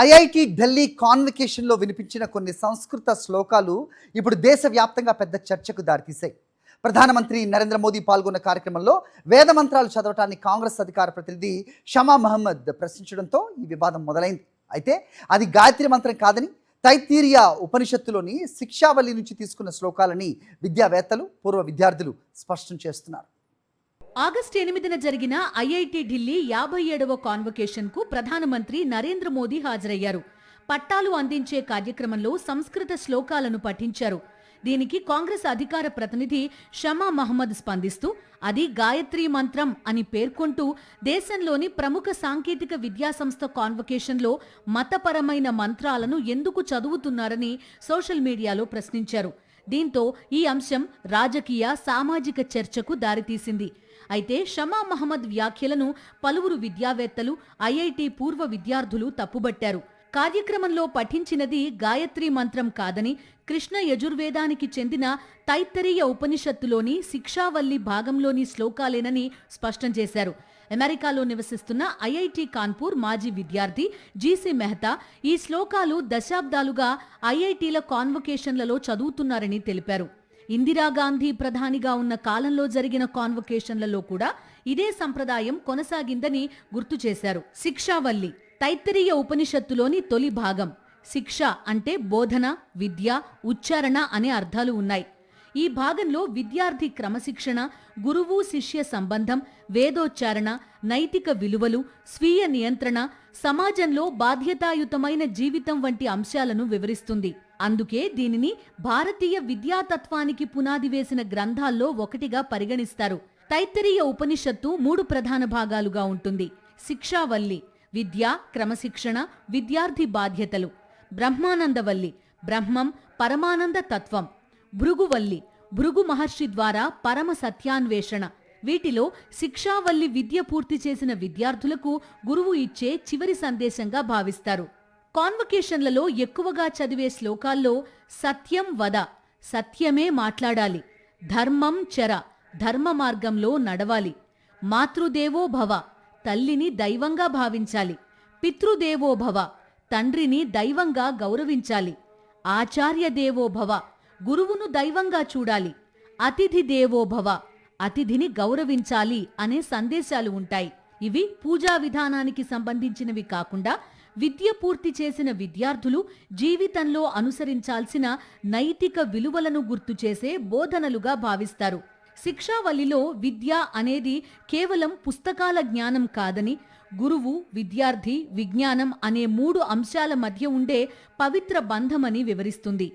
IIT Delhi కాన్వకేషన్లో వినిపించిన కొన్ని సంస్కృత శ్లోకాలు ఇప్పుడు దేశవ్యాప్తంగా పెద్ద చర్చకు దారితీశాయి. ప్రధానమంత్రి నరేంద్ర మోదీ పాల్గొన్న కార్యక్రమంలో వేద మంత్రాలు చదవటాన్ని కాంగ్రెస్ అధికార ప్రతినిధి షమా మహమ్మద్ ప్రశ్నించడంతో ఈ వివాదం మొదలైంది. అయితే అది గాయత్రి మంత్రం కాదని, తైత్తీరియా ఉపనిషత్తులోని శిక్షావళి నుంచి తీసుకున్న శ్లోకాలని విద్యావేత్తలు, పూర్వ విద్యార్థులు స్పష్టం చేస్తున్నారు. ఆగస్టు 8న జరిగిన ఐఐటి ఢిల్లీ 57వ కాన్వకేషన్ కు ప్రధానమంత్రి నరేంద్ర మోదీ హాజరయ్యారు. పట్టాలు అందించే కార్యక్రమంలో సంస్కృత శ్లోకాలను పఠించారు. దీనికి కాంగ్రెస్ అధికార ప్రతినిధి షమా మహమ్మద్ స్పందిస్తూ అది గాయత్రీ మంత్రం అని పేర్కొంటూ దేశంలోని ప్రముఖ సాంకేతిక విద్యాసంస్థ కాన్వకేషన్లో మతపరమైన మంత్రాలను ఎందుకు చదువుతున్నారని సోషల్ మీడియాలో ప్రశ్నించారు. దీంతో ఈ అంశం రాజకీయ, సామాజిక చర్చకు దారితీసింది. అయితే షమా మహమ్మద్ వ్యాఖ్యలను పలువురు విద్యావేత్తలు, ఐఐటి పూర్వ విద్యార్థులు తప్పుబట్టారు. కార్యక్రమంలో పఠించినది గాయత్రీ మంత్రం కాదని, కృష్ణ యజుర్వేదానికి చెందిన తైత్తరీయ ఉపనిషత్తులోని శిక్షావల్లి భాగంలోని శ్లోకాలేనని స్పష్టం చేశారు. అమెరికాలో నివసిస్తున్న ఐఐటి కాన్పూర్ మాజీ విద్యార్థి జీసీ మెహతా ఈ శ్లోకాలు దశాబ్దాలుగా ఐఐటీల కాన్వకేషన్లలో చదువుతున్నారని తెలిపారు. ఇందిరాగాంధీ ప్రధానిగా ఉన్న కాలంలో జరిగిన కాన్వకేషన్లలో కూడా ఇదే సంప్రదాయం కొనసాగిందని గుర్తు చేశారు. శిక్షావల్లి తైత్తరీయ ఉపనిషత్తులోని తొలి భాగం. శిక్ష అంటే బోధన, విద్య, ఉచ్చారణ అనే అర్థాలు ఉన్నాయి. ఈ భాగంలో విద్యార్థి క్రమశిక్షణ, గురువు శిష్య సంబంధం, వేదోచ్చారణ, నైతిక విలువలు, స్వీయ నియంత్రణ, సమాజంలో బాధ్యతాయుతమైన జీవితం వంటి అంశాలను వివరిస్తుంది. అందుకే దీనిని భారతీయ విద్యాతత్వానికి పునాది వేసిన గ్రంథాల్లో ఒకటిగా పరిగణిస్తారు. తైత్తరీయ ఉపనిషత్తు 3 ప్రధాన భాగాలుగా ఉంటుంది. శిక్షావల్లి విద్య, క్రమశిక్షణ, విద్యార్థి బాధ్యతలు. బ్రహ్మానందవల్లి బ్రహ్మం, పరమానంద తత్వం. భృగువల్లి భృగు మహర్షి ద్వారా పరమ సత్యాన్వేషణ. వీటిలో శిక్షావల్లి విద్య పూర్తి చేసిన విద్యార్థులకు గురువు ఇచ్చే చివరి సందేశంగా భావిస్తారు. కాన్వకేషన్లలో ఎక్కువగా చదివే శ్లోకాల్లో సత్యం వద, సత్యమే మాట్లాడాలి. ధర్మం చర, ధర్మ మార్గంలో నడవాలి. మాతృదేవో భవ, తల్లిని దైవంగా భావించాలి. పితృదేవో భవ, తండ్రిని దైవంగా గౌరవించాలి. ఆచార్య దేవో భవ, గురువును దైవంగా చూడాలి. అతిథి దేవో భవ, అతిథిని గౌరవించాలి అనే సందేశాలు ఉంటాయి. ఇవి పూజా విధానానికి సంబంధించినవి కాకుండా విద్య పూర్తి చేసిన విద్యార్థులు జీవితంలో అనుసరించాల్సిన నైతిక విలువలను గుర్తు చేసే బోధనలుగా భావిస్తారు. శిక్షావల్లిలో విద్య అనేది కేవలం పుస్తకాల జ్ఞానం కాదని, గురువు, విద్యార్థి, విజ్ఞానం అనే 3 అంశాల మధ్య ఉండే పవిత్ర బంధమని వివరిస్తుంది.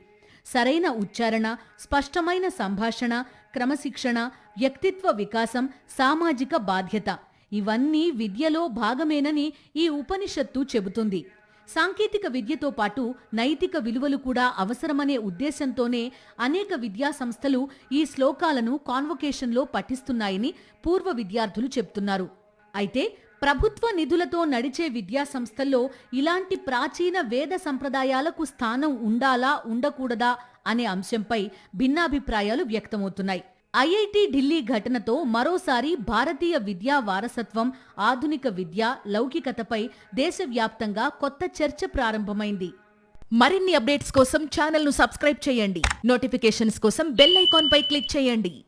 సరైన ఉచ్చారణ, స్పష్టమైన సంభాషణ, క్రమశిక్షణ, వ్యక్తిత్వ వికాసం, సామాజిక బాధ్యత ఇవన్నీ విద్యలో భాగమేనని ఈ ఉపనిషత్తు చెబుతుంది. సాంకేతిక విద్యతో పాటు నైతిక విలువలు కూడా అవసరమనే ఉద్దేశంతోనే అనేక విద్యా సంస్థలు ఈ శ్లోకాలను కాన్వకేషన్లో పఠిస్తున్నాయని పూర్వ విద్యార్థులు చెప్తున్నారు. అయితే ప్రభుత్వ నిధులతో నడిచే విద్యా సంస్థల్లో ఇలాంటి ప్రాచీన వేద సంప్రదాయాలకు స్థానం ఉండాలా, ఉండకూడదా అనే అంశంపై భిన్నాభిప్రాయాలు వ్యక్తమవుతున్నాయి. ఐఐటి ఢిల్లీ ఘటనతో మరోసారి భారతీయ విద్యా వారసత్వం, ఆధునిక విద్య, లౌకికతపై దేశవ్యాప్తంగా కొత్త చర్చ ప్రారంభమైంది. మరిన్ని అప్డేట్స్ కోసం ఛానల్ను సబ్స్క్రైబ్ చేయండి. నోటిఫికేషన్స్ కోసం బెల్ ఐకాన్ పై క్లిక్ చేయండి.